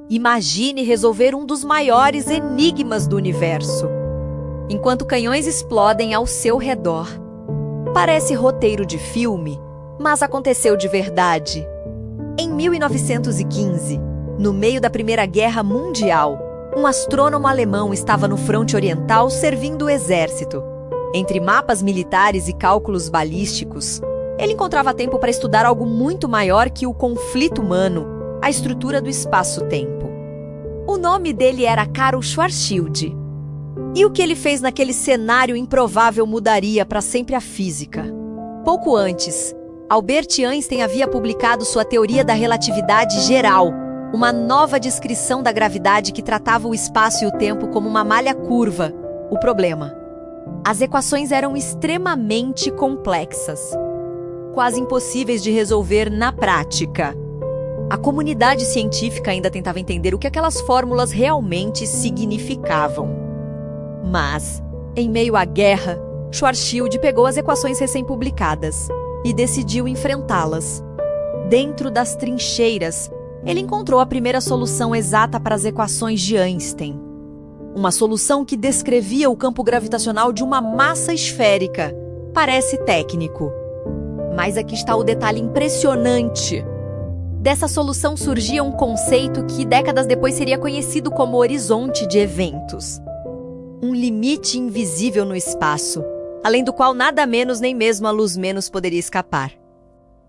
Imagine resolver um dos maiores enigmas do universo, enquanto canhões explodem ao seu redor. Parece roteiro de filme, mas aconteceu de verdade. Em 1915, no meio da Primeira Guerra Mundial, um astrônomo alemão estava no fronte oriental servindo o exército. Entre mapas militares e cálculos balísticos, ele encontrava tempo para estudar algo muito maior que o conflito humano, a estrutura do espaço-tempo. O nome dele era Karl Schwarzschild. E o que ele fez naquele cenário improvável mudaria para sempre a física. Pouco antes, Albert Einstein havia publicado sua teoria da relatividade geral, uma nova descrição da gravidade que tratava o espaço e o tempo como uma malha curva. O problema: as equações eram extremamente complexas, quase impossíveis de resolver na prática. A comunidade científica ainda tentava entender o que aquelas fórmulas realmente significavam. Mas, em meio à guerra, Schwarzschild pegou as equações recém-publicadas e decidiu enfrentá-las. Dentro das trincheiras, ele encontrou a primeira solução exata para as equações de Einstein. Uma solução que descrevia o campo gravitacional de uma massa esférica. Parece técnico. Mas aqui está o detalhe impressionante. Dessa solução surgia um conceito que décadas depois seria conhecido como horizonte de eventos. Um limite invisível no espaço, além do qual nada menos nem mesmo a luz menos poderia escapar.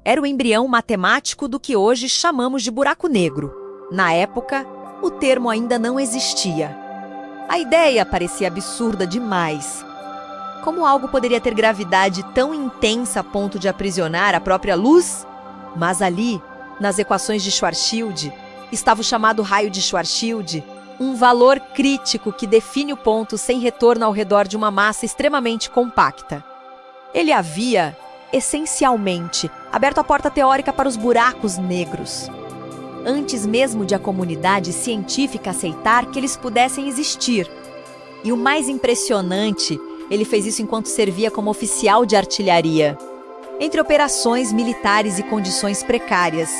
Era o embrião matemático do que hoje chamamos de buraco negro. Na época, o termo ainda não existia. A ideia parecia absurda demais. Como algo poderia ter gravidade tão intensa a ponto de aprisionar a própria luz? Mas ali, nas equações de Schwarzschild, estava o chamado raio de Schwarzschild, um valor crítico que define o ponto sem retorno ao redor de uma massa extremamente compacta. Ele havia, essencialmente, aberto a porta teórica para os buracos negros. Antes mesmo de a comunidade científica aceitar que eles pudessem existir. E o mais impressionante, ele fez isso enquanto servia como oficial de artilharia. Entre operações militares e condições precárias,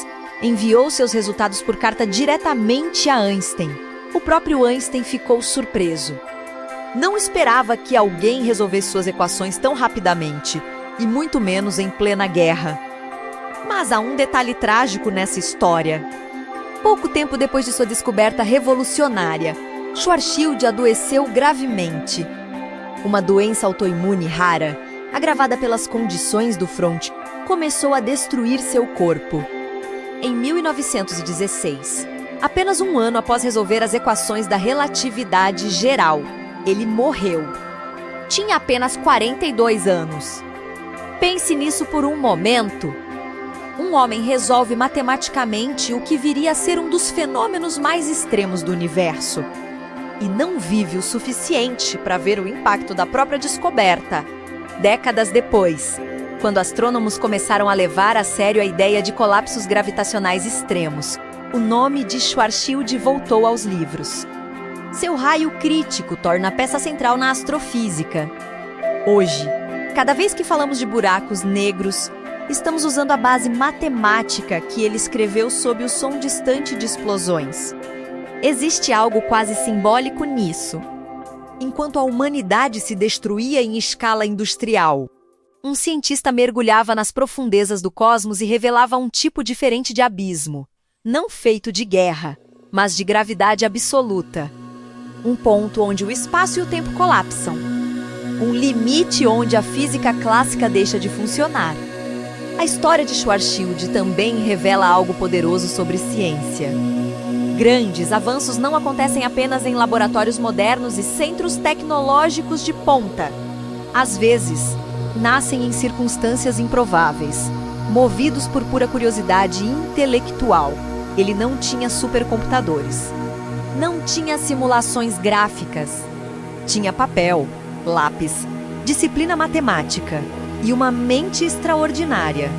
enviou seus resultados por carta diretamente a Einstein. O próprio Einstein ficou surpreso. Não esperava que alguém resolvesse suas equações tão rapidamente, e muito menos em plena guerra. Mas há um detalhe trágico nessa história. Pouco tempo depois de sua descoberta revolucionária, Schwarzschild adoeceu gravemente. Uma doença autoimune rara, agravada pelas condições do fronte, começou a destruir seu corpo. Em 1916, apenas um ano após resolver as equações da relatividade geral, ele morreu. Tinha apenas 42 anos. Pense nisso por um momento. Um homem resolve matematicamente o que viria a ser um dos fenômenos mais extremos do universo. E não vive o suficiente para ver o impacto da própria descoberta. Décadas depois, quando astrônomos começaram a levar a sério a ideia de colapsos gravitacionais extremos, o nome de Schwarzschild voltou aos livros. Seu raio crítico torna a peça central na astrofísica. Hoje, cada vez que falamos de buracos negros, estamos usando a base matemática que ele escreveu sob o som distante de explosões. Existe algo quase simbólico nisso. Enquanto a humanidade se destruía em escala industrial, um cientista mergulhava nas profundezas do cosmos e revelava um tipo diferente de abismo, não feito de guerra, mas de gravidade absoluta. Um ponto onde o espaço e o tempo colapsam. Um limite onde a física clássica deixa de funcionar. A história de Schwarzschild também revela algo poderoso sobre ciência. Grandes avanços não acontecem apenas em laboratórios modernos e centros tecnológicos de ponta. Às vezes, nascem em circunstâncias improváveis, movidos por pura curiosidade intelectual. Ele não tinha supercomputadores. Não tinha simulações gráficas. Tinha papel, lápis, disciplina matemática e uma mente extraordinária.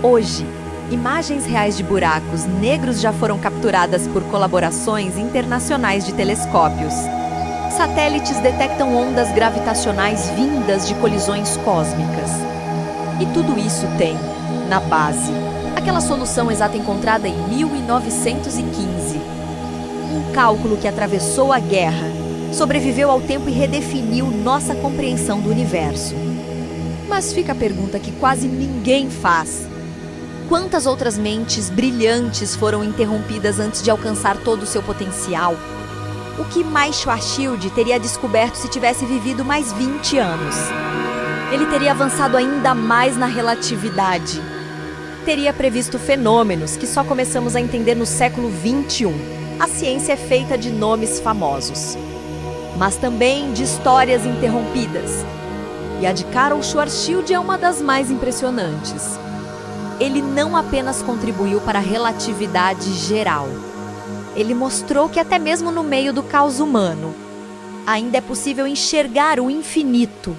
Hoje, imagens reais de buracos negros já foram capturadas por colaborações internacionais de telescópios. Satélites detectam ondas gravitacionais vindas de colisões cósmicas. E tudo isso tem, na base, aquela solução exata encontrada em 1915. cálculo que atravessou a guerra, sobreviveu ao tempo e redefiniu nossa compreensão do universo. Mas fica a pergunta que quase ninguém faz. Quantas outras mentes brilhantes foram interrompidas antes de alcançar todo o seu potencial? O que mais Schwarzschild teria descoberto se tivesse vivido mais 20 anos? Ele teria avançado ainda mais na relatividade. Teria previsto fenômenos que só começamos a entender no século XXI. A ciência é feita de nomes famosos, mas também de histórias interrompidas. E a de Karl Schwarzschild é uma das mais impressionantes. Ele não apenas contribuiu para a relatividade geral. Ele mostrou que até mesmo no meio do caos humano, ainda é possível enxergar o infinito.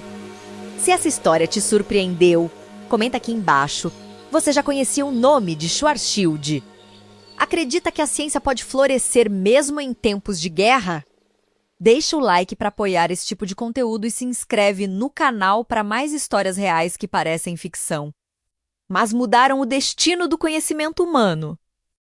Se essa história te surpreendeu, comenta aqui embaixo. Você já conhecia o nome de Schwarzschild? Acredita que a ciência pode florescer mesmo em tempos de guerra? Deixa o like para apoiar esse tipo de conteúdo e se inscreve no canal para mais histórias reais que parecem ficção, mas mudaram o destino do conhecimento humano.